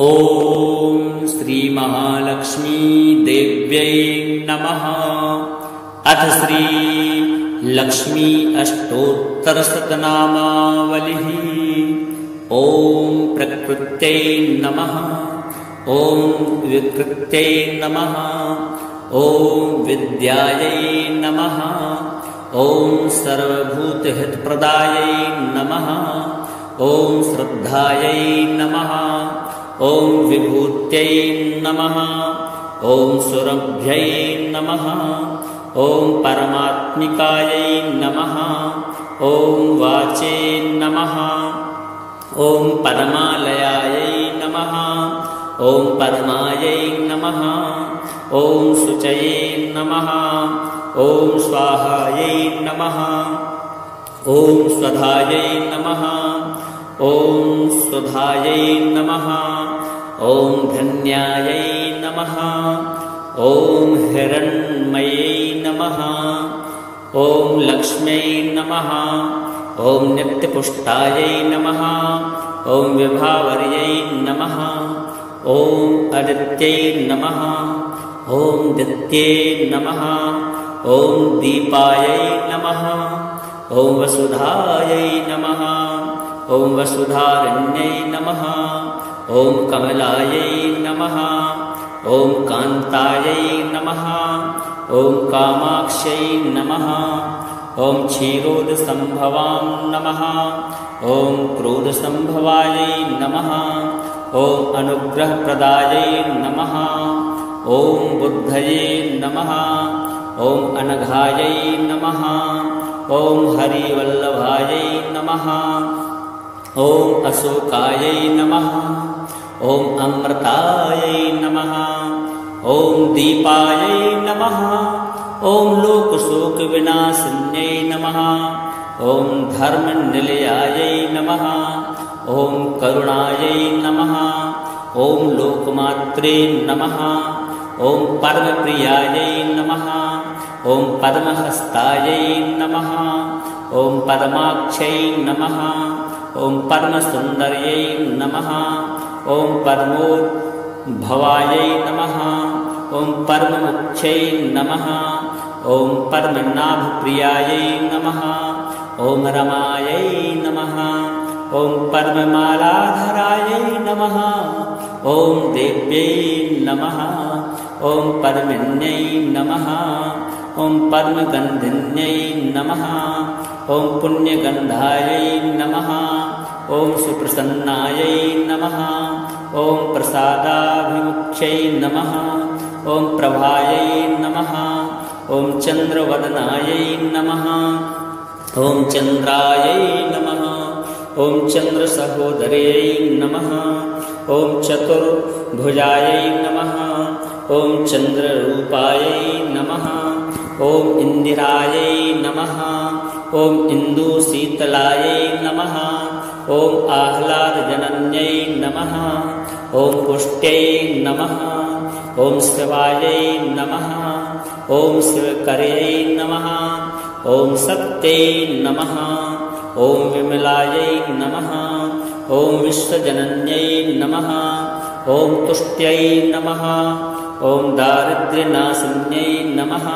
ॐ श्री महालक्ष्मी देव्यै नमः। अथ श्री लक्ष्मी अष्टोत्तरशतनामावलिः। ॐ प्रकृत्यै नमः। ॐ विकृत्यै नमः। ॐ विद्यायै नमः। ॐ सर्वभूतहितप्रदायै नमः। ॐ श्रद्धायै नमः। ॐ विभूत्यै नमः। ॐ सुरभ्यै नमः। ॐ परमात्मिकायै नमः। ॐ वाचे नमः। ॐ परमालयायै नमः। ॐ परमायै नमः। ॐ शुचये नमः। ॐ स्वाहायै नमः। ॐ स्वधायै नमः। ॐ स्वधायै नमः। ॐ धन्यायै नमः। ॐ हिरण्मयै नमः। ॐ लक्ष्म्यै नमः। ॐ नित्यपुष्टायै नमः। ॐ विभावर्यै नमः। ॐ अदित्यै नमः। ॐ दित्ये नमः। ॐ दीपायै नमः। ॐ वसुधायै नमः। ॐ वसुधारण्यै नमः। ॐ कमलायै नमः। ॐ कान्तायै नमः। ॐ कामाक्ष्यै नमः। ॐ क्षीरोदसम्भवां नमः। ॐ क्रोधसम्भवायै नमः। ॐ अनुग्रहप्रदायै नमः। ॐ बुद्धये नमः। ॐ अनघायै नमः। ॐ हरिवल्लभायै नमः। ॐ अशोकायै नमः। ॐ अमृतायै नमः। ॐ दीपायै नमः। ॐ लोकशोकविनाशिन्यै नमः। ॐ धर्मनिलयायै नमः। ॐ करुणायै नमः। ॐ लोकमात्रे नमः। ॐ परमप्रियायै नमः। ॐ परमहस्तायै नमः। ॐ परमाक्षै नमः। ॐ परमसुन्दर्यै नमः। ॐ परमोद्भवायै नमः। ॐ परममुख्यै नमः। ॐ परमनाभप्रियायै नमः। ॐ रमायै नमः। ॐ परममालाधरायै नमः। ॐ देव्यै नमः। ॐ परमिन्यै नमः। ॐ परमगन्धिन्यै नमः। ॐ पुण्यगन्धायै नमः। ॐ सुप्रसन्नायै नमः। ॐ प्रसादाभिमुख्यै नमः। ॐ प्रभायै नमः। ॐ चन्द्रवदनायै नमः। ॐ चन्द्रायै नमः। ॐ चन्द्रसहोदर्यै नमः। ॐ चतुर्भुजायै नमः। ॐ चन्द्ररूपायै नमः। ॐ इन्दिरायै नमः। ॐ इन्दुशीतलायै नमः। ॐ आह्लादजनन्यै नमः। ॐ पुष्ट्यै नमः। ॐ शिवायै नमः। ॐ शिवकर्यै नमः। ॐ सत्यै नमः। ॐ विमलायै नमः। ॐ विश्वजनन्यै नमः। ॐ तुष्ट्यै नमः। ॐ दारिद्र्यनाशिन्यै नमः।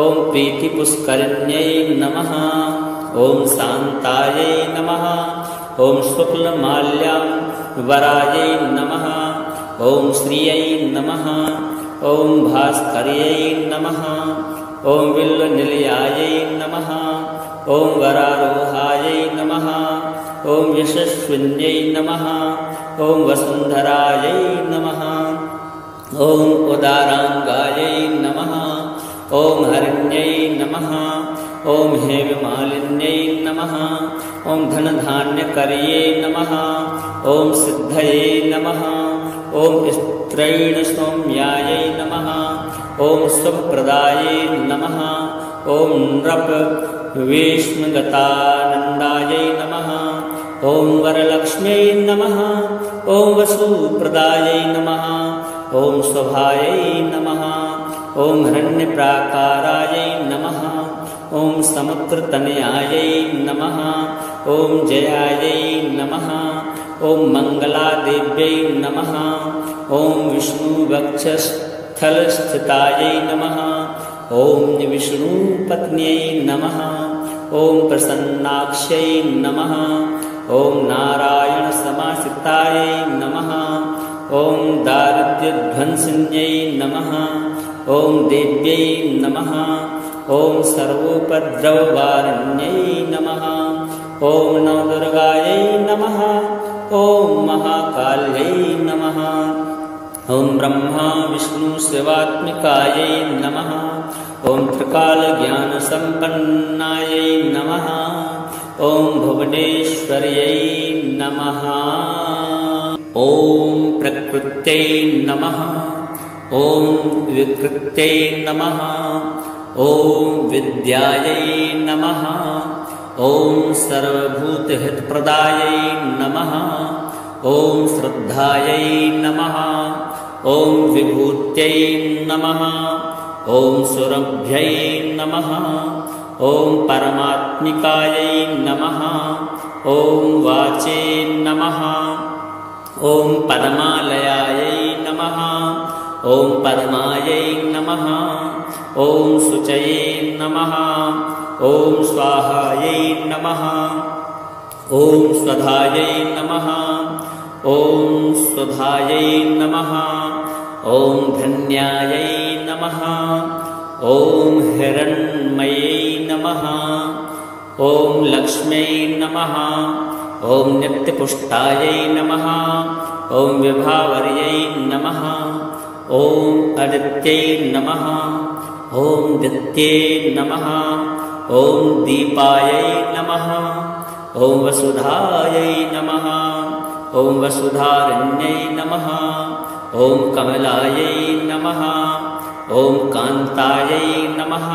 ॐ प्रीतिपुष्करिण्यै नमः। ॐ शान्तायै नमः। ॐ शुक्लमाल्याम्बरायै नमः। ॐ श्रियै नमः। ॐ भास्कर्यै नमः। ॐ विल्वनिलयायै नमः। ॐ वरारोहायै नमः। ॐ यशस्विन्यै नमः। ॐ वसुन्धरायै नमः। ॐ उदाराङ्गायै नमः। ॐ हरिण्यै नमः। ॐ हेममालिन्यै नमः। ॐ धनधान्यकर्यै नमः। ॐ सिद्धये नमः। ॐ स्त्रैणसौम्यायै नमः। ॐ शुभप्रदायै नमः। ॐ नृपवेश्मगतानन्दायै नमः। ॐ वरलक्ष्म्यै नमः। ॐ वसुप्रदायै नमः। ॐ शोभायै नमः। ॐ हिरण्यप्राकारायै नमः। ॐ समुद्रतनयायै नमः। ॐ जयायै नमः। ॐ मङ्गलादेव्यै नमः। ॐ विष्णुवक्षस्थलस्थितायै नमः। ॐ विष्णुपत्न्यै नमः। ॐ प्रसन्नाक्ष्यै नमः। ॐ नारायणसमाश्रितायै नमः। ॐ दारिद्र्यध्वंसिन्यै नमः। ॐ देव्यै नमः। ॐ सर्वोपद्रववारिण्यै नमः। ॐ नवदुर्गायै नमः। ॐ महाकाल्यै नमः। ॐ ब्रह्मा विष्णु शिवात्मिकायै नमः। ॐ त्रिकालज्ञानसम्पन्नायै नमः। ॐ भुवनेश्वर्यै नमः। ॐ प्रकृत्यै नमः। ॐ विकृत्यै नमः। ॐ विद्यायै नमः। ॐ सर्वभूतहितप्रदायै नमः। ॐ श्रद्धायै नमः। ॐ विभूत्यै नमः। ॐ सुरभ्यै नमः। ॐ परमात्मिकायै नमः। ॐ वाचे नमः। ॐ परमालयायै नमः। ॐ परमायै नमः। ॐ शुचये नमः। ॐ स्वाहायै नमः। ॐ स्वधायै नमः। ॐ स्वधायै नमः। ॐ धन्यायै नमः। ॐ हिरण्मयै नमः। ॐ लक्ष्म्यै नमः। ॐ नित्यपुष्टायै नमः। ॐ विभावर्यै नमः। ॐ अदित्यै नमः। ॐ दित्ये नमः। ॐ दीपायै नमः। ॐ वसुधायै नमः। ॐ वसुधारण्यै नमः। ॐ कमलायै नमः। ॐ कान्तायै नमः।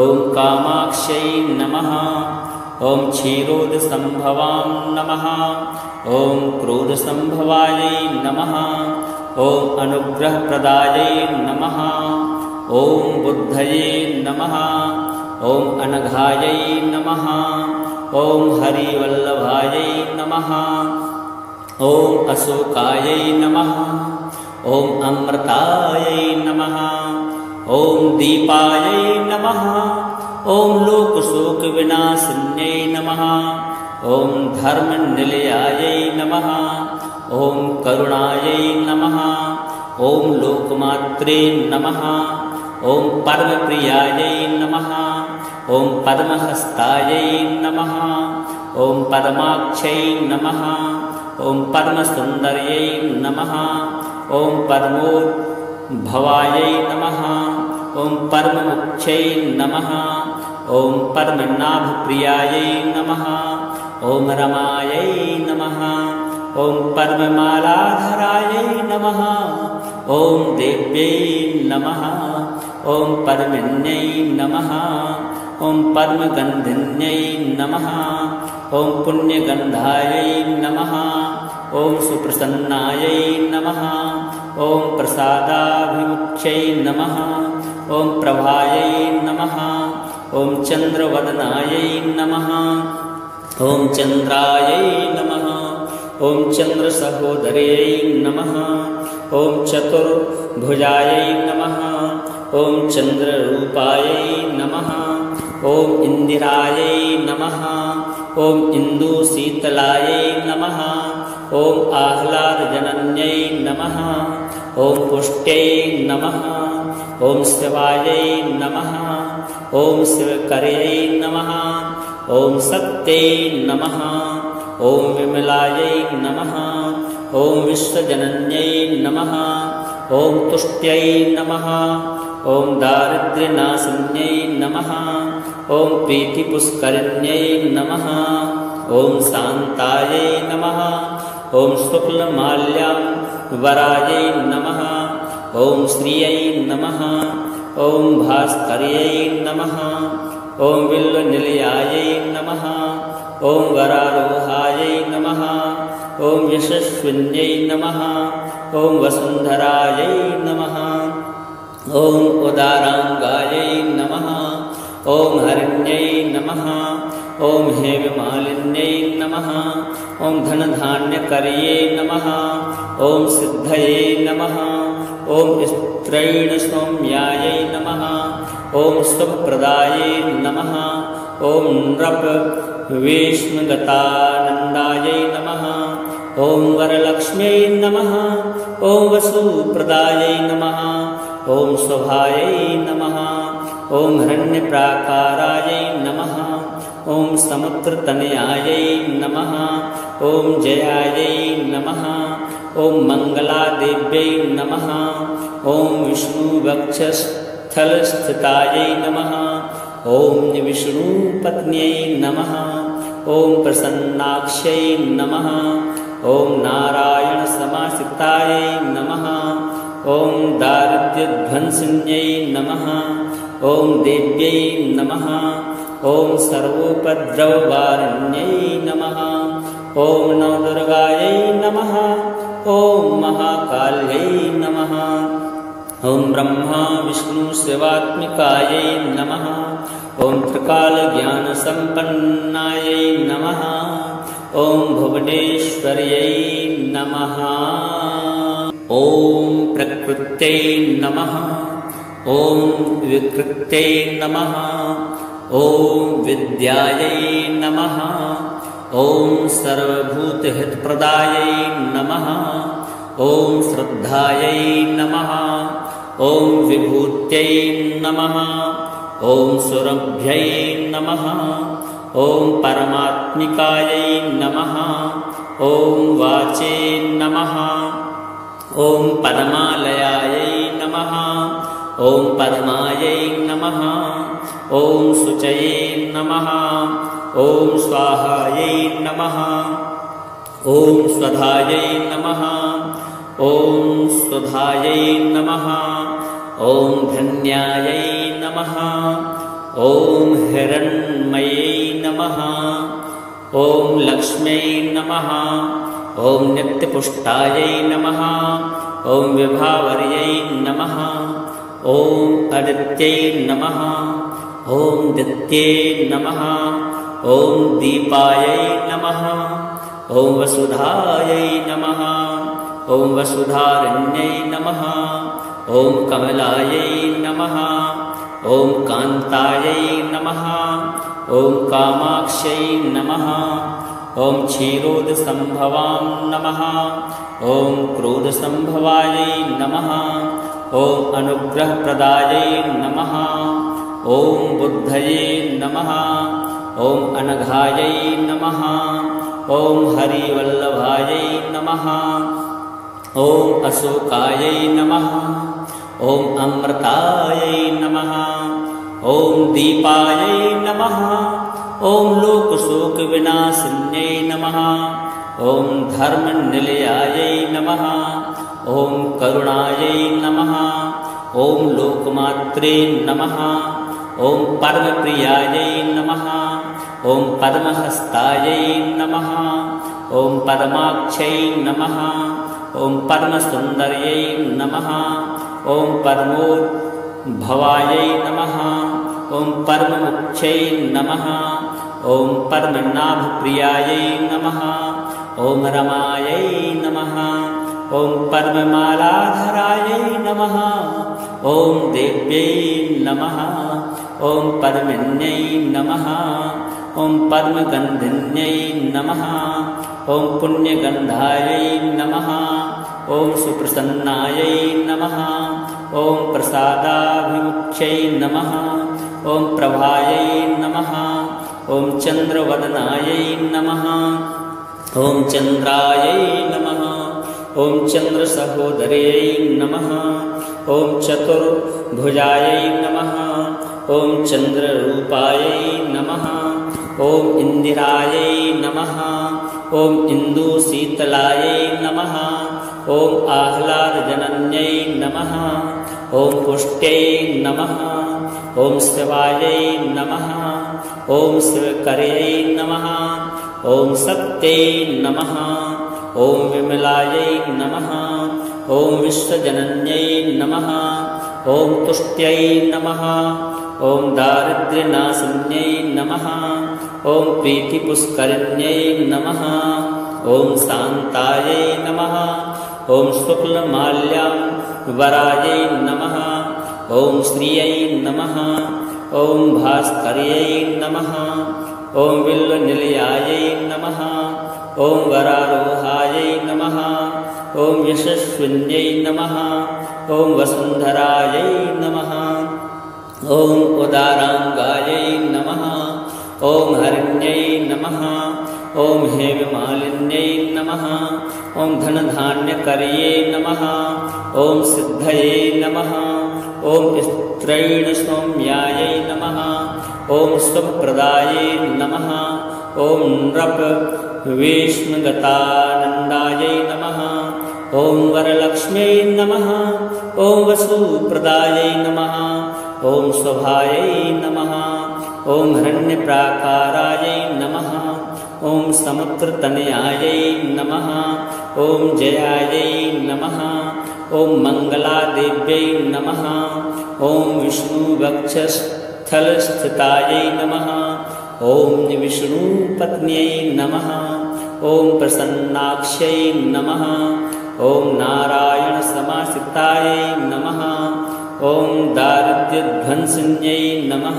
ॐ कामाक्ष्यै नमः। ॐ क्षीरोदसम्भवां नमः। ॐ क्रोधसम्भवायै नमः। ॐ अनुग्रहप्रदायै नमः। ॐ बुद्धये नमः। ॐ अनघायै नमः। ॐ हरिवल्लभायै नमः। ॐ अशोकायै नमः। ॐ अमृतायै नमः। ॐ दीपायै नमः। ॐ लोकशोकविनाशिन्यै नमः। ॐ धर्मनिलयायै नमः। ॐ करुणायै नमः। ॐ लोकमात्रे नमः। ॐ परमप्रियायै नमः। ॐ परमहस्तायै नमः। ॐ परमाक्षै नमः। ॐ परमसुन्दर्यै नमः। ॐ परमोद्भवायै नमः। ॐ परममुख्यै नमः। ॐ परमनाभप्रियायै नमः। ॐ रमायै नमः। ॐ परममालाधरायै नमः। ॐ देव्यै नमः। ॐ परमिन्यै नमः। ॐ परमगन्धिन्यै नमः। ॐ पुण्यगन्धायै नमः। ॐ सुप्रसन्नायै नमः। ॐ प्रसादाभिमुख्यै नमः। ॐ प्रभायै नमः। ॐ चन्द्रवदनायै नमः। ॐ चन्द्रायै नमः। ॐ चन्द्रसहोदर्यै नमः। ॐ चतुर्भुजायै नमः। ॐ चन्द्ररूपायै नमः। ॐ इन्दिरायै नमः। ॐ इन्दुशीतलायै नमः। ॐ आह्लादजनन्यै नमः। ॐ पुष्ट्यै नमः। ॐ शिवायै नमः। ॐ शिवकर्यै नमः। ॐ सत्यै नमः। ॐ विमलायै नमः। ॐ विश्वजनन्यै नमः। ॐ तुष्ट्यै नमः। ॐ दारिद्र्यनाशिन्यै नमः। ॐ प्रीतिपुष्करिण्यै नमः। ॐ शान्तायै नमः। ॐ शुक्लमाल्याम्बरायै नमः। ॐ श्रियै नमः। ॐ भास्कर्यै नमः। ॐ बिल्वनिलयायै नमः। ॐ वरारोहायै नमः। ॐ यशस्विन्यै नमः। ॐ वसुन्धरायै नमः। ॐ उदाराङ्गायै नमः। ॐ हरिण्यै नमः ॐ हेममालिन्यै नमः ॐ धनधान्यकर्ये नमः ॐ सिद्धये नमः ॐ स्त्रैणसौम्यायै नमः ॐ शुभप्रदायै नमः ॐ नृपवेश्मगतानन्दायै नमः ॐ वरलक्ष्म्यै नमः ॐ वसुप्रदायै नमः ॐ शोभायै नमः ॐ हिरण्यप्राकारायै नमः ॐ समुद्रतनयायै नमः ॐ जयायै नमः ॐ मङ्गलादेव्यै नमः ॐ विष्णुवक्षस्थलस्थितायै नमः ॐ विष्णुपत्न्यै नमः ॐ प्रसन्नाक्ष्यै नमः ॐ नारायणसमाश्रितायै नमः ॐ दारिद्र्यध्वंसिन्यै नमः ॐ देव्यै नमः ॐ सर्वोपद्रववारिण्यै नमः ॐ नवदुर्गायै नमः ॐ महाकाल्यै नमः ॐ ब्रह्मा विष्णुशिवात्मिकायै नमः ॐ त्रिकालज्ञानसम्पन्नायै नमः ॐ भुवनेश्वर्यै नमः ॐ प्रकृत्यै नमः ॐ विकृत्यै नमः ॐ विद्यायै नमः ॐ सर्वभूतहितप्रदायै नमः ॐ श्रद्धायै नमः ॐ विभूत्यै नमः ॐ सुरभ्यै नमः ॐ परमात्मिकायै नमः ॐ वाचे नमः ॐ पद्मालयायै नमः ॐ पद्मायै नमः ॐ शुचये नमः ॐ स्वाहायै नमः ॐ स्वधायै नमः ॐ स्वधायै नमः ॐ धन्यायै नमः ॐ हिरण्मयै नमः ॐ लक्ष्म्यै नमः ॐ नित्यपुष्टायै नमः ॐ विभावर्यै नमः ॐ अदित्यै नमः ॐ दित्ये नमः ॐ दीपायै नमः ॐ वसुधायै नमः ॐ वसुधारण्यै नमः ॐ कमलायै नमः ॐ कान्तायै नमः ॐ कामाक्ष्यै नमः ॐ क्षीरोदसम्भवां नमः ॐ क्रोधसम्भवायै नमः ॐ अनुग्रहप्रदायै नमः ॐ बुद्धये नमः ॐ अनघायै नमः ॐ हरिवल्लभायै नमः ॐ अशोकायै नमः ॐ अमृतायै नमः ॐ दीपायै नमः ॐ लोकशोकविनाशिन्यै नमः ॐ धर्मनिलयायै नमः ॐ करुणायै नमः ॐ लोकमात्रे नमः ॐ परमप्रियायै नमः ॐ परमहस्तायै नमः ॐ परमाक्षै नमः ॐ परमसुन्दर्यै नमः ॐ परमोद्भवायै नमः ॐ परममुख्यै नमः ॐ परमनाभप्रियायै नमः ॐ रमायै नमः ॐ परममालाधरायै नमः ॐ देव्यै नमः ॐ परमिन्यै नमः ॐ परमगन्धिन्यै नमः ॐ पुण्यगन्धायै नमः ॐ सुप्रसन्नायै नमः ॐ प्रसादाभिमुख्यै नमः ॐ प्रभायै नमः ॐ चन्द्रवदनायै नमः ॐ चन्द्रायै नमः ॐ चन्द्रसहोदर्यै नमः ॐ चतुर्भुजायै नमः ॐ चन्द्ररूपायै नमः ॐ इन्दिरायै नमः ॐ इन्दुशीतलायै नमः ॐ आह्लादजनन्यै नमः ॐ पुष्ट्यै नमः ॐ शिवायै नमः ॐ शिवकर्यै नमः ॐ सत्यै नमः ॐ विमलायै नमः ॐ विश्वजनन्यै नमः ॐ तुष्ट्यै नमः ॐ दारिद्र्यनाशिन्यै नमः ॐ प्रीतिपुष्करिण्यै नमः ॐ शान्तायै नमः ॐ शुक्लमाल्यां वरायै नमः ॐ श्रियै नमः ॐ भास्कर्यै नमः ॐ बिल्वनिलयायै नमः ॐ वरारोहायै नमः ॐ यशस्विन्यै नमः ॐ वसुन्धरायै नमः ॐ उदाराङ्गायै नमः ॐ हरिण्यै नमः ॐ हेममालिन्यै नमः ॐ धनधान्यकर्यै नमः ॐ सिद्धये नमः ॐ स्त्रैणसौम्यायै नमः ॐ शुभप्रदायै नमः ॐ नृपवेश्मगतानन्दायै नमः ॐ वरलक्ष्म्यै नमः ॐ वसुप्रदायै नमः ॐ शोभायै नमः ॐ हिरण्यप्राकारायै नमः ॐ समुद्रतनयायै नमः ॐ जयायै नमः ॐ मङ्गलादेव्यै नमः ॐ विष्णुवक्षस्थलस्थितायै नमः ॐ विष्णुपत्न्यै नमः ॐ प्रसन्नाक्ष्यै नमः ॐ नारायणसमाश्रितायै नमः ॐ दारिद्र्यध्वंसिन्यै नमः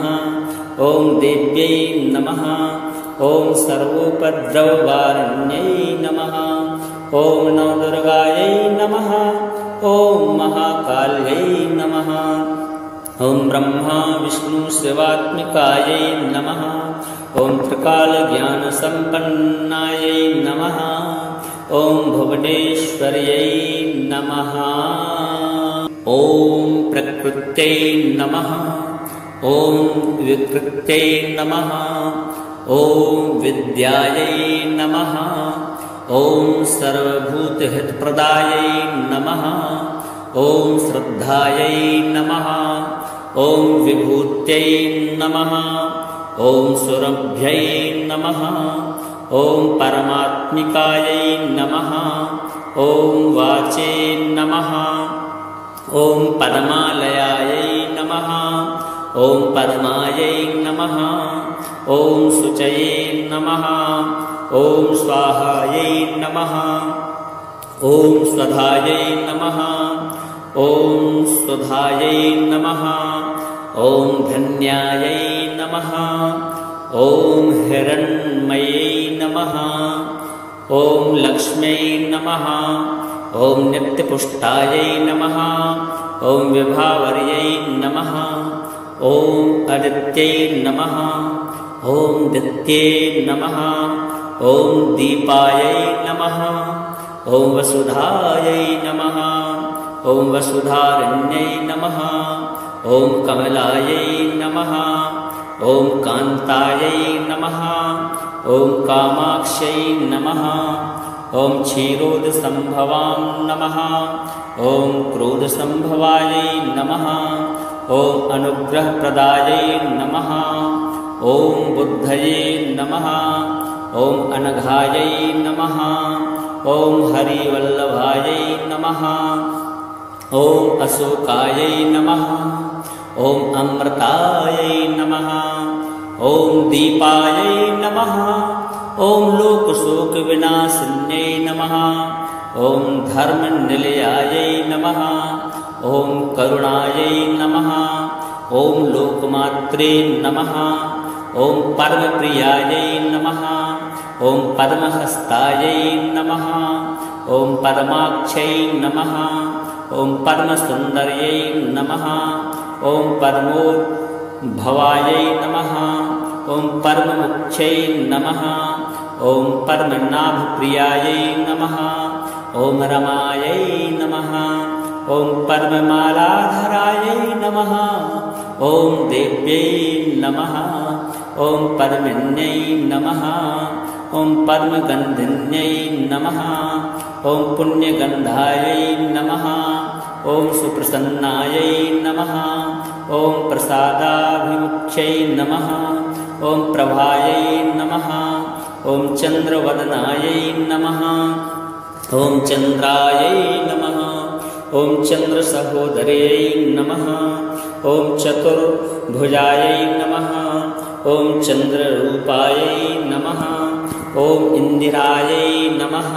ॐ देव्यै नमः ॐ सर्वोपद्रववारिण्यै नमः ॐ नवदुर्गायै नमः ॐ महाकाल्यै नमः ॐ ब्रह्मा विष्णुशिवात्मिकायै नमः ॐ त्रिकालज्ञानसम्पन्नायै नमः ॐ भुवनेश्वर्यै नमः ॐ प्रकृत्यै नमः ॐ विकृत्यै नमः ॐ विद्यायै नमः ॐ सर्वभूतहितप्रदायै नमः ॐ श्रद्धायै नमः ॐ विभूत्यै नमः ॐ सुरभ्यै नमः ॐ परमात्मिकायै नमः ॐ वाचे नमः ॐ पद्मालयायै नमः ॐ पद्मायै नमः ॐ शुचये नमः ॐ स्वाहायै नमः ॐ स्वधायै नमः ॐ सुधायै नमः ॐ धन्यायै नमः ॐ हिरण्मयै नमः ॐ लक्ष्म्यै नमः ॐ नित्यपुष्टायै नमः ॐ विभावर्यै नमः ॐ अदित्यै नमः ॐ दित्ये नमः ॐ दीपायै नमः ॐ वसुधायै नमः ॐ वसुधारण्यै नमः ॐ कमलायै नमः ॐ कान्तायै नमः ॐ कामाक्ष्यै नमः ॐ क्षीरोदसम्भवां नमः ॐ क्रोधसम्भवायै नमः ॐ अनुग्रहप्रदायै नमः ॐ बुद्धये नमः ॐ अनघायै नमः ॐ हरिवल्लभायै नमः ॐ अशोकायै नमः ॐ अमृतायै नमः ॐ दीपायै नमः ॐ लोकशोकविनाशिन्यै नमः ॐ धर्मनिलयायै नमः ॐ करुणायै नमः ॐ लोकमात्रे नमः ॐ परमप्रियायै नमः ॐ पद्महस्तायै नमः ॐ पद्माक्षै नमः ॐ परमसुन्दर्यै नमः ॐ परमोद्भवायै नमः ॐ परममुख्यै नमः ॐ परमनाभप्रियायै नमः ॐ रमायै नमः ॐ परममालाधरायै नमः ॐ देव्यै नमः ॐ परमिन्यै नमः ॐ परमगन्धिन्यै नमः ॐ पुण्यगन्धायै नमः ॐ सुप्रसन्नायै नमः ॐ प्रसादाभिमुख्यै नमः ॐ प्रभायै नमः ॐ चन्द्रवदनायै नमः ॐ चन्द्रायै नमः ॐ चन्द्रसहोदर्यै नमः ॐ चतुर्भुजायै नमः ॐ चन्द्ररूपायै नमः ॐ इन्दिरायै नमः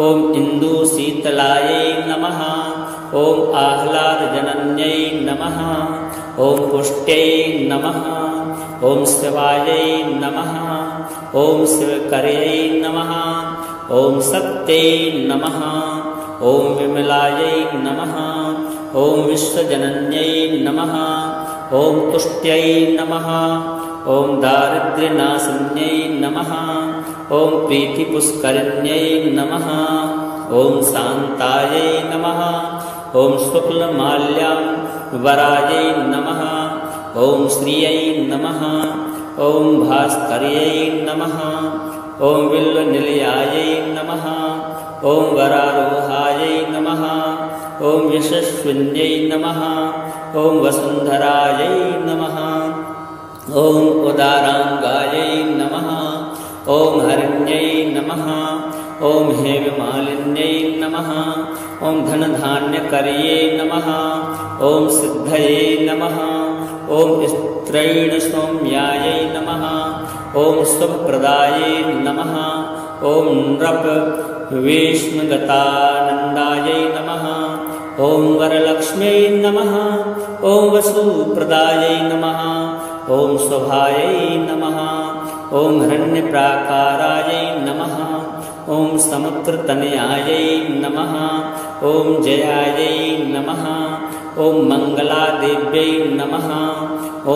ॐ इन्दुशीतलायै नमः ॐ आह्लादजनन्यै नमः ॐ पुष्ट्यै नमः ॐ शिवायै नमः ॐ शिवकर्यै नमः ॐ सत्यै नमः ॐ विमलायै नमः ॐ विश्वजनन्यै नमः ॐ तुष्ट्यै नमः ॐ दारिद्र्यनाशिन्यै नमः ॐ प्रीतिपुष्करिण्यै नमः ॐ शान्तायै नमः ॐ शुक्लमाल्याम्बरायै नमः ॐ श्रियै नमः ॐ भास्कर्यै नमः ॐ बिल्वनिलयायै नमः ॐ वरारोहायै नमः ॐ यशस्विन्यै नमः ॐ वसुन्धरायै नमः ॐ उदाराङ्गायै नमः ॐ हरिण्यै नमः ॐ हेममालिन्यै नमः ॐ धनधान्यकर्ये नमः ॐ सिद्धये नमः ॐ स्त्रैणसौम्यायै नमः ॐ शुभप्रदायै नमः ॐ नृपवेश्मगतानन्दायै नमः ॐ वरलक्ष्म्यै नमः ॐ वसुप्रदायै नमः ॐ शोभायै नमः ॐ हिरण्यप्राकारायै नमः ॐ समुद्रतनयायै नमः ॐ जयायै नमः ॐ मङ्गलादेव्यै नमः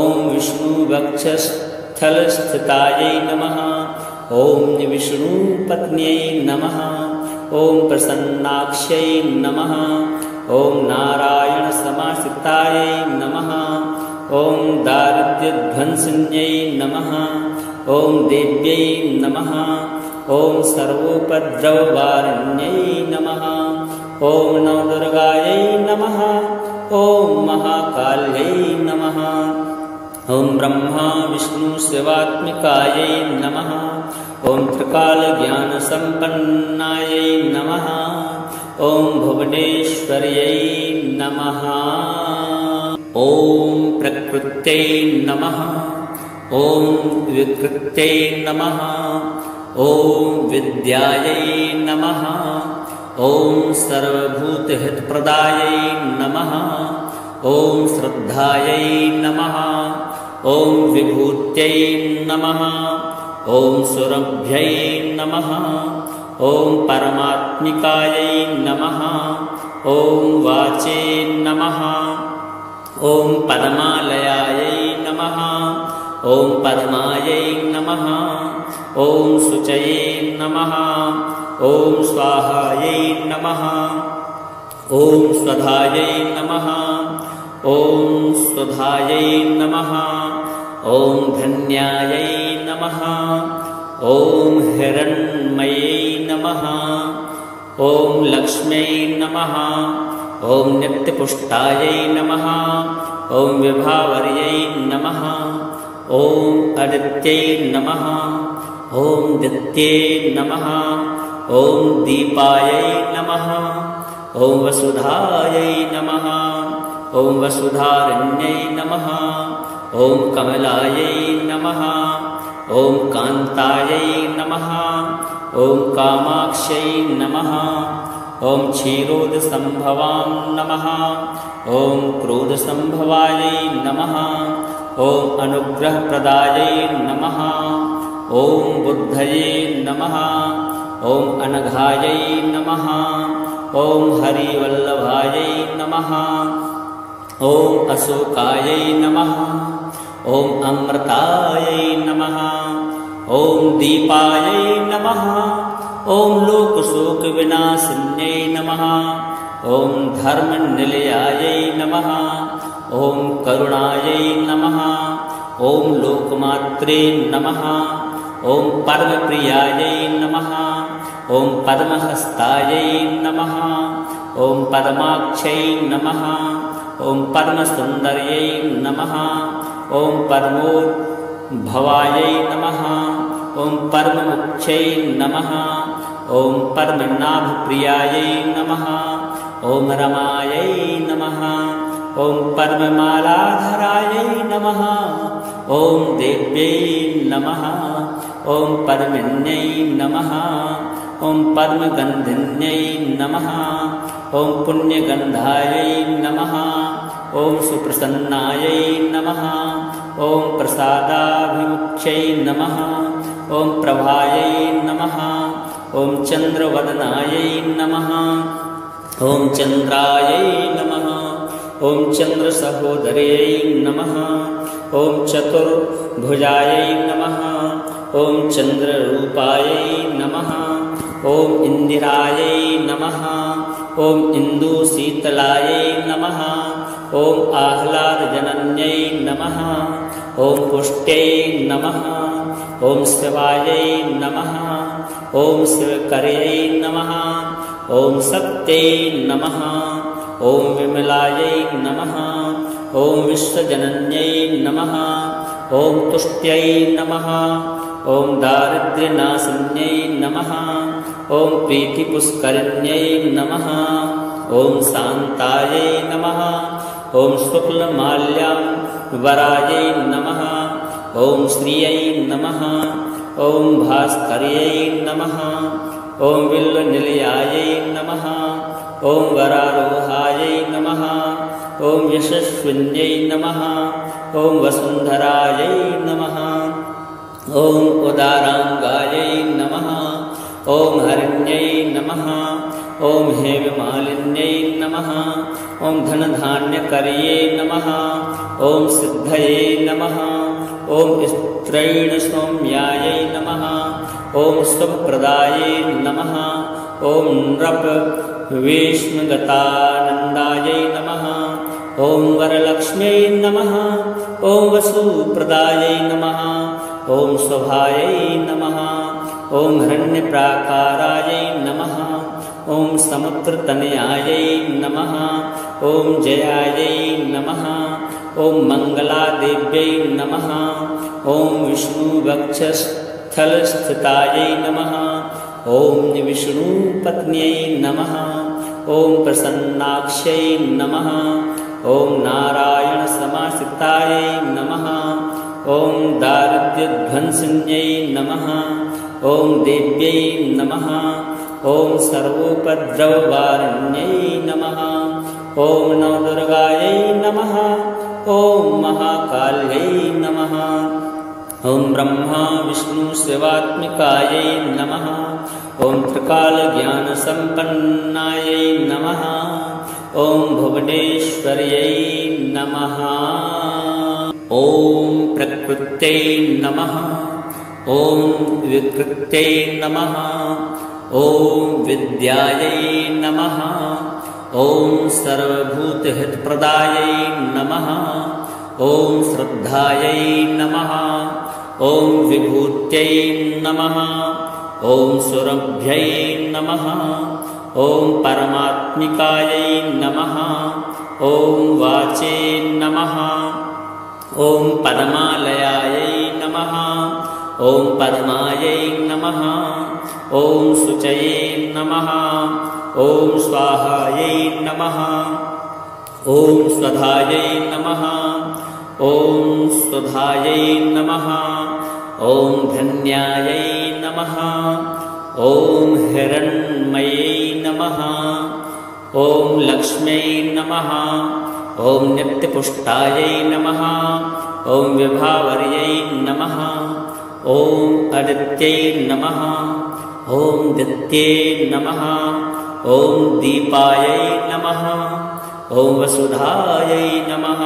ॐ विष्णुवक्षस्थलस्थितायै नमः ॐ विष्णुपत्न्यै नमः ॐ प्रसन्नाक्ष्यै नमः ॐ नारायणसमाश्रितायै नमः ॐ दारिद्र्यध्वंसिन्यै नमः ॐ देव्यै नमः ॐ सर्वोपद्रववारिण्यै नमः ॐ नवदुर्गायै नमः ॐ महाकाल्यै नमः ॐ ब्रह्मा विष्णुशिवात्मिकायै नमः ॐ त्रिकालज्ञानसम्पन्नायै नमः ॐ भुवनेश्वर्यै नमः ॐ प्रकृत्यै नमः ॐ विकृत्यै नमः ॐ विद्यायै नमः ॐ सर्वभूतहितप्रदायै नमः ॐ श्रद्धायै नमः ॐ विभूत्यै नमः ॐ सुरभ्यै नमः ॐ परमात्मिकायै नमः ॐ वाचे नमः ॐ पद्मालयायै नमः ॐ पद्मायै नमः ॐ शुचये नमः ॐ स्वाहायै नमः ॐ स्वधायै नमः ॐ स्वधायै नमः ॐ धन्यायै नमः ॐ हिरण्मयै नमः ॐ लक्ष्म्यै नमः ॐ नित्यपुष्टायै नमः ॐ विभावर्यै नमः ॐ अदित्यै नमः ॐ दित्ये नमः ॐ दीपायै नमः ॐ वसुधायै नमः ॐ वसुधारण्यै नमः ॐ कमलायै नमः ॐ कान्तायै नमः ॐ कामाक्ष्यै नमः ॐ क्षीरोदसम्भवां नमः ॐ क्रोधसम्भवायै नमः ॐ अनुग्रहप्रदायै नमः ॐ बुद्धये नमः ॐ अनघायै नमः ॐ हरिवल्लभायै नमः ॐ अशोकायै नमः ॐ अमृतायै नमः ॐ दीपायै नमः ॐ लोकशोकविनाशिन्यै नमः ॐ धर्मनिलयायै नमः ॐ करुणायै नमः ॐ लोकमात्रे नमः ॐ परमप्रियायै नमः ॐ पद्महस्तायै नमः ॐ पद्माक्षै नमः ॐ परमसुन्दर्यै नमः ॐ परमोद्भवायै नमः ॐ परममुख्यै नमः ॐ परमनाभप्रियायै नमः ॐ रमायै नमः ॐ परममालाधरायै नमः ॐ देव्यै नमः ॐ परमिन्यै नमः ॐ परमगन्धिन्यै नमः ॐ पुण्यगन्धायै नमः ॐ सुप्रसन्नायै नमः ॐ प्रसादाभिमुख्यै नमः ॐ प्रभायै नमः ॐ चन्द्रवदनायै नमः ॐ चन्द्रायै नमः ॐ चन्द्रसहोदर्यै नमः ॐ चतुर्भुजायै नमः ॐ चन्द्ररूपायै नमः ॐ इन्दिरायै नमः ॐ इन्दुशीतलायै नमः ॐ आह्लादजनन्यै नमः ॐ पुष्ट्यै नमः ॐ शिवायै नमः ॐ शिवकर्यै नमः ॐ सत्यै नमः ॐ विमलायै नमः ॐ विश्वजनन्यै नमः ॐ तुष्ट्यै नमः ॐ दारिद्र्यनाशिन्यै नमः ॐ प्रीतिपुष्करिण्यै नमः ॐ शान्तायै नमः ॐ शुक्लमाल्याम्बरायै नमः ॐ श्रियै नमः ॐ भास्कर्यै नमः ॐ बिल्वनिलयायै नमः ॐ वरारोहायै नमः ॐ यशस्विन्यै नमः ॐ वसुन्धरायै नमः ॐ उदाराङ्गायै नमः ॐ हरिण्यै नमः ॐ हेममालिन्यै नमः ॐ धनधान्यकर्ये नमः ॐ सिद्धये नमः ॐ स्त्रैणसौम्यायै नमः ॐ शुभप्रदायै नमः ॐ नृपवेश्मगतानन्दायै नमः ॐ वरलक्ष्म्यै नमः ॐ वसुप्रदायै नमः ॐ शोभायै नमः ॐ हिरण्यप्राकारायै नमः ॐ समुद्रतनयायै नमः ॐ जयायै नमः ॐ मङ्गलादेव्यै नमः ॐ विष्णुवक्षस्थलस्थितायै नमः ॐ विष्णुपत्न्यै नमः ॐ प्रसन्नाक्ष्यै नमः ॐ नारायणसमाश्रितायै नमः ॐ दारिद्र्यध्वंसिन्यै नमः ॐ देव्यै नमः ॐ सर्वोपद्रववारिण्यै नमः ॐ नवदुर्गायै नमः ॐ महाकाल्यै नमः ॐ ब्रह्मा विष्णु शिवात्मिकायै नमः ॐ त्रिकालज्ञानसम्पन्नायै नमः ॐ भुवनेश्वर्यै नमः ॐ प्रकृत्यै नमः ॐ विकृत्यै नमः ॐ विद्यायै नमः ॐ सर्वभूतहितप्रदायै नमः ॐ श्रद्धायै नमः ॐ विभूत्यै नमः ॐ सुरभ्यै नमः ॐ परमात्मिकायै नमः ॐ वाचे नमः ॐ पद्मालयायै नमः ॐ पद्मायै नमः ॐ शुचये नमः ॐ स्वाहायै नमः ॐ स्वधायै नमः ॐ सुधायै नमः ॐ धन्यायै नमः ॐ हिरण्मयै नमः ॐ लक्ष्म्यै नमः ॐ नित्यपुष्टायै नमः ॐ विभावर्यै नमः ॐ अदित्यै नमः ॐ दित्ये नमः ॐ दीपायै नमः ॐ वसुधायै नमः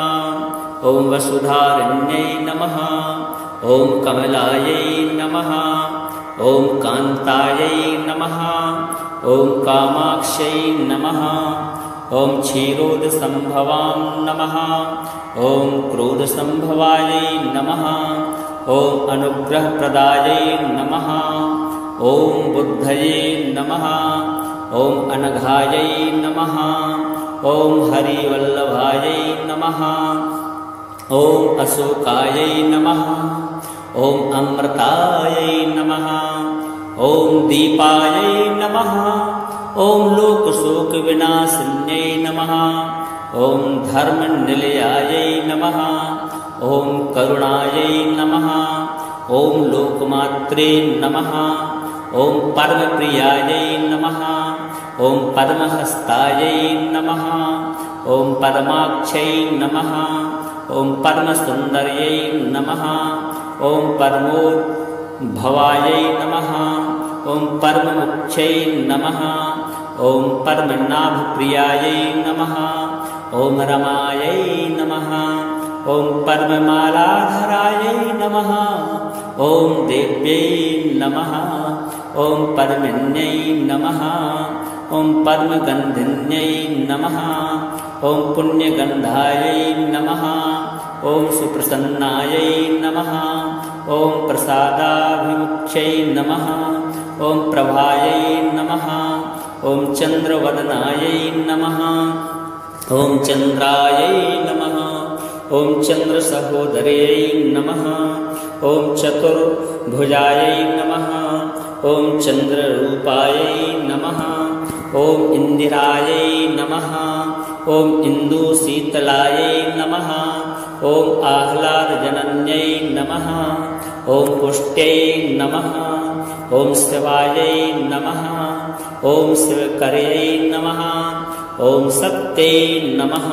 ॐ वसुधारण्यै नमः ॐ कमलायै नमः ॐ कान्तायै नमः ॐ कामाक्ष्यै नमः ॐ क्षीरोदसम्भवां नमः ॐ क्रोधसम्भवायै नमः ॐ अनुग्रहप्रदायै नमः ॐ बुद्धये नमः ॐ अनघायै नमः ॐ हरिवल्लभायै नमः ॐ अशोकायै नमः ॐ अमृतायै नमः ॐ दीपायै नमः ॐ लोकशोकविनाशिन्यै नमः। ॐ धर्मनिलयायै नमः। ॐ करुणायै नमः। ॐ लोकमात्रे नमः। ॐ परमप्रियायै नमः। ॐ परमहस्तायै नमः। ॐ परमाक्षै नमः। ॐ परमसुन्दर्यै नमः। ॐ परमोद्भवायै नमः। ॐ परममुख्यै नमः। ॐ परमनाभप्रियायै नमः। ॐ रमायै नमः। ॐ परममालाधरायै नमः। ॐ देव्यै नमः। ॐ परमिन्यै नमः। ॐ परमगन्धिन्यै नमः। ॐ पुण्यगन्धायै नमः। ॐ सुप्रसन्नायै नमः। ॐ प्रसादाभिमुख्यै नमः। ॐ प्रभायै नमः। ॐ चन्द्रवदनायै नमः। ॐ चन्द्रायै नमः। ॐ चन्द्रसहोदर्यै नमः। ॐ चतुर्भुजायै नमः। ॐ चन्द्ररूपायै नमः। ॐ इन्दिरायै नमः। ॐ इन्दुशीतलायै नमः। ॐ आह्लादजनन्यै नमः। ॐ पुष्ट्यै नमः। ॐ शिवायै नमः। ॐ शिवकर्यै नमः। ॐ सत्यै नमः।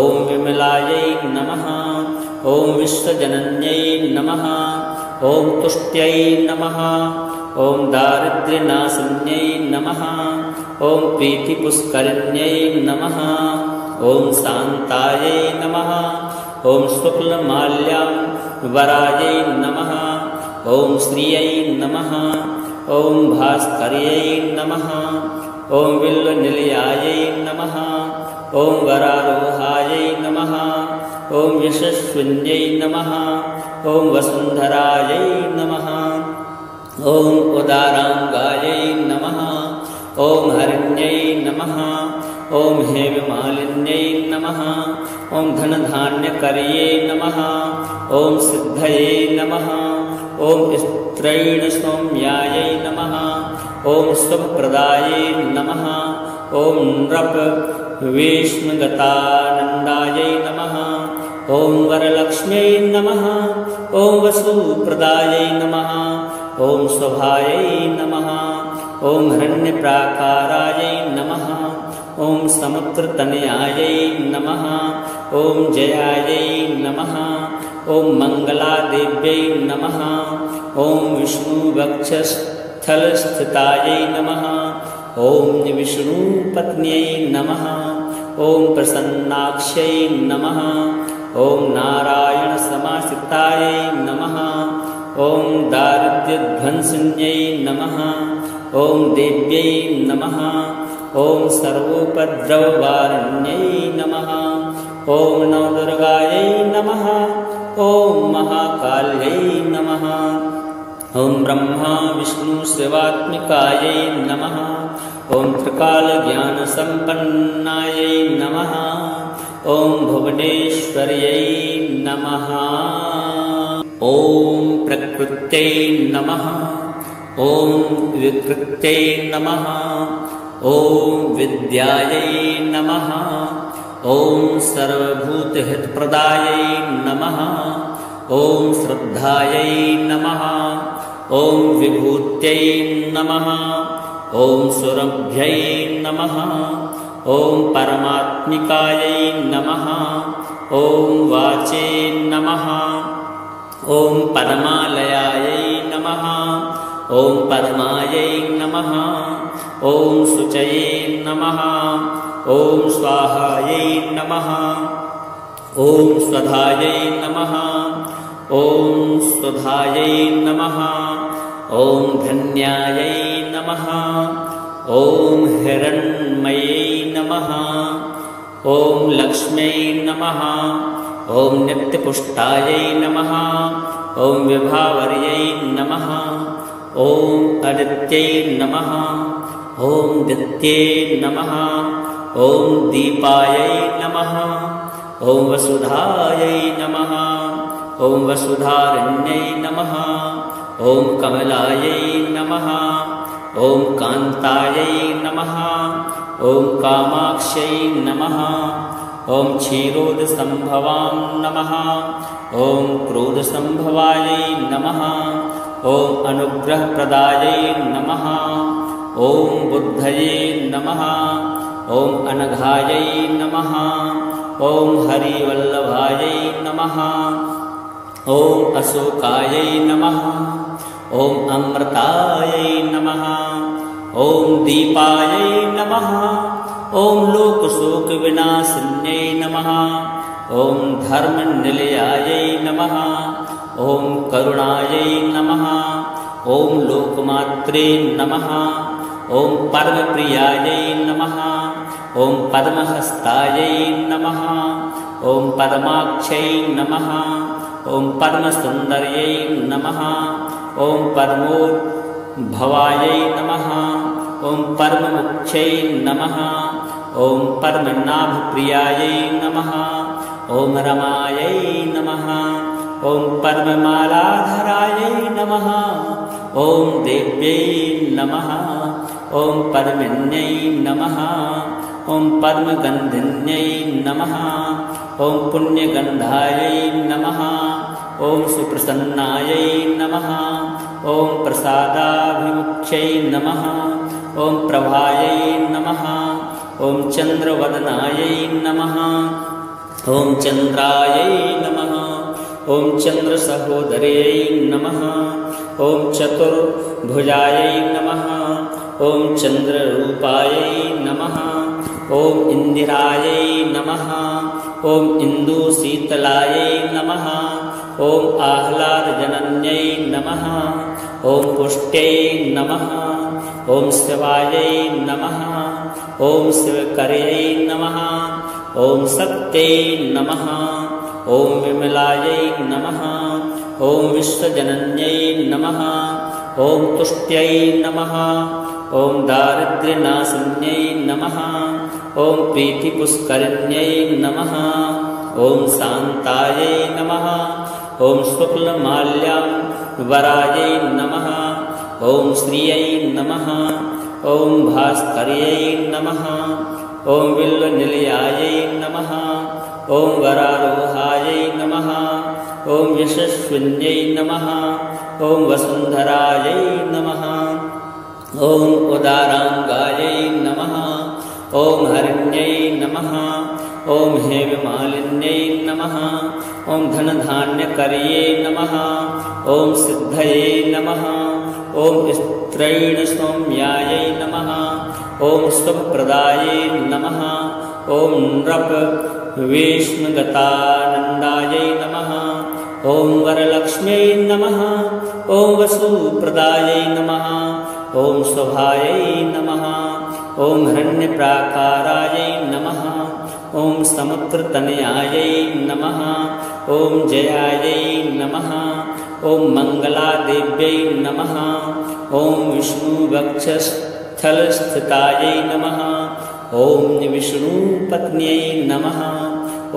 ॐ विमलायै नमः। ॐ विश्वजनन्यै नमः। ॐ तुष्ट्यै नमः। ॐ दारिद्र्यनाशिन्यै नमः। ॐ प्रीतिपुष्करिण्यै नमः। ॐ शान्तायै नमः। ॐ शुक्लमाल्याम्बरायै नमः। ॐ श्रियै नमः। ॐ भास्कर्यै नमः। ॐ बिल्वनिलयायै नमः। ॐ वरारोहायै नमः। ॐ यशस्विन्यै नमः। ॐ वसुन्धरायै नमः। ॐ उदाराङ्गायै नमः। ॐ हरिण्यै नमः। ॐ हेममालिन्यै नमः। ॐ धनधान्यकर्ये नमः। ॐ सिद्धये नमः। ॐ स्त्रैणसौम्यायै नमः। ॐ शुभप्रदायै नमः। ॐ नृपवेश्मगतानन्दायै नमः। ॐ वरलक्ष्म्यै नमः। ॐ वसुप्रदायै नमः। ॐ शोभायै नमः। ॐ हिरण्यप्राकारायै नमः। ॐ समुद्रतनयायै नमः। ॐ जयायै नमः। ॐ मङ्गलादेव्यै नमः। ॐ विष्णुवक्षस्थलस्थितायै नमः। ॐ विष्णुपत्न्यै नमः। ॐ प्रसन्नाक्ष्यै नमः। ॐ नारायणसमाश्रितायै नमः। ॐ दारिद्र्यध्वंसिन्यै नमः। ॐ देव्यै नमः। ॐ सर्वोपद्रववारिण्यै नमः। ॐ नवदुर्गायै नमः। ॐ महाकाल्यै नमः। ॐ ब्रह्मा विष्णुशिवात्मिकायै नमः। ॐ त्रिकालज्ञानसम्पन्नायै नमः। ॐ भुवनेश्वर्यै नमः। ॐ प्रकृत्यै नमः। ॐ विकृत्यै नमः। ॐ विद्यायै नमः। ॐ सर्वभूतहितप्रदायै नमः। ॐ श्रद्धायै नमः। ॐ विभूत्यै नमः। ॐ सुरभ्यै नमः। ॐ परमात्मिकायै नमः। ॐ वाचे नमः। ॐ परमालयायै नमः। ॐ परमायै नमः। ॐ शुचये नमः। ॐ स्वाहायै नमः। ॐ स्वधायै नमः। ॐ सुधायै नमः। ॐ धन्यायै नमः। ॐ हिरण्मयै नमः। ॐ लक्ष्म्यै नमः। ॐ नित्यपुष्टायै नमः। ॐ विभावर्यै नमः। ॐ अदित्यै नमः। ॐ दित्ये नमः। ॐ दीपायै नमः। ॐ वसुधायै नमः। ॐ वसुधारण्यै नमः। ॐ कमलायै नमः। ॐ कान्तायै नमः ॐ कामाक्ष्यै नमः ॐ क्षीरोदसम्भवां नमः ॐ क्रोधसम्भवायै नमः ॐ अनुग्रहप्रदायै नमः ॐ बुद्धये नमः ॐ अनघायै नमः ॐ हरिवल्लभायै नमः ॐ अशोकायै नमः ॐ अमृतायै नमः ॐ दीपायै नमः ॐ लोकशोकविनाशिन्यै नमः ॐ धर्मनिलयायै नमः ॐ करुणायै नमः ॐ लोकमात्रे नमः ॐ परमप्रियायै नमः ॐ पद्महस्तायै नमः ॐ पद्माक्षै नमः ॐ परमसुन्दर्यै नमः ॐ परमोद्भवायै नमः ॐ परममुख्यै नमः ॐ परमनाभप्रियायै नमः ॐ रमायै नमः ॐ परममालाधरायै नमः ॐ देव्यै नमः ॐ परमिन्यै नमः ॐ परमगन्धिन्यै नमः ॐ पुण्यगन्धायै नमः ॐ सुप्रसन्नायै नमः ॐ प्रसादाभिमुख्यै नमः ॐ प्रभायै नमः ॐ चन्द्रवदनायै नमः ॐ चन्द्रायै नमः ॐ चन्द्रसहोदर्यै नमः ॐ चतुर्भुजायै नमः ॐ चन्द्ररूपायै नमः ॐ इन्दिरायै नमः ॐ इन्दुशीतलायै नमः ॐ आह्लादजनन्यै नमः ॐ पुष्ट्यै नमः ॐ शिवायै नमः ॐ शिवकर्यै नमः ॐ सत्यै नमः ॐ विमलायै नमः ॐ विश्वजनन्यै नमः ॐ तुष्ट्यै नमः ॐ दारिद्र्यनाशिन्यै नमः ॐ प्रीतिपुष्करिण्यै नमः ॐ शान्तायै नमः ॐ शुक्लमाल्याम्बरायै नमः ॐ श्रियै नमः ॐ भास्कर्यै नमः ॐ बिल्वनिलयायै नमः ॐ वरारोहायै नमः ॐ यशस्विन्यै नमः ॐ वसुन्धरायै नमः ॐ उदाराङ्गायै नमः ॐ हरिण्यै नमः ॐ हेममालिन्यै नमः ॐ धनधान्यकर्ये नमः ॐ सिद्धये नमः ॐ स्त्रैणसौम्यायै नमः ॐ शुभप्रदायै नमः ॐ नृपवेश्मगतानन्दायै नमः ॐ वरलक्ष्म्यै नमः ॐ वसुप्रदायै नमः ॐ शोभायै नमः ॐ हिरण्यप्राकारायै नमः ॐ समुद्रतनयायै नमः ॐ जयायै नमः ॐ मङ्गलादेव्यै नमः ॐ विष्णुवक्षस्थलस्थितायै नमः ॐ विष्णुपत्न्यै नमः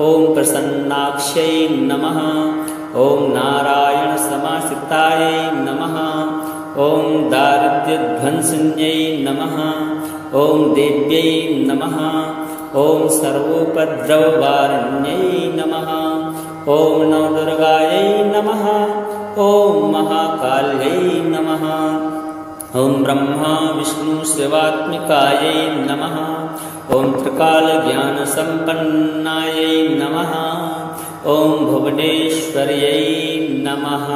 ॐ प्रसन्नाक्ष्यै नमः ॐ नारायणसमाश्रितायै नमः ॐ दारिद्र्यध्वंसिन्यै नमः ॐ देव्यै नमः ॐ सर्वोपद्रववारिण्यै नमः ॐ नवदुर्गायै नमः ॐ महाकाल्यै नमः ॐ ब्रह्मा विष्णु शिवात्मिकायै नमः ॐ त्रिकालज्ञानसम्पन्नायै नमः ॐ भुवनेश्वर्यै नमः।